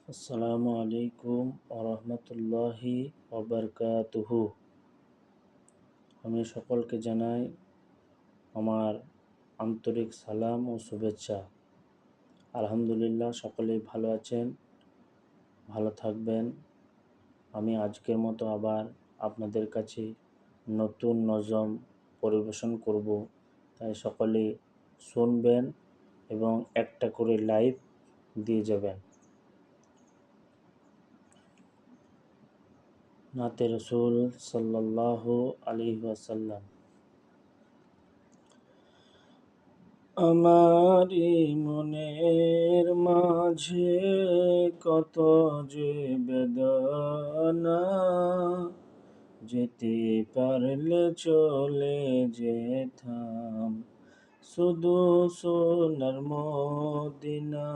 আসসালামু আলাইকুম ওরহমতুল্লাহি ওবরকাতুহু। আমি সকলকে জানাই আমার আন্তরিক সালাম ও শুভেচ্ছা। আলহামদুলিল্লাহ, সকলেই ভালো আছেন, ভালো থাকবেন। আমি আজকের মতো আবার আপনাদের কাছে নতুন নজম পরিবেশন করব, তাই সকলেই শুনবেন এবং একটা করে লাইক দিয়ে যাবেন। নাতে রসুল সাল্লাল্লাহু আলাইহি ওয়াসাল্লাম। আমারি মনের মাঝে কত যে বেদনা, যেতে পারলে চলে যেতাম শুধু সোনার মদিনা।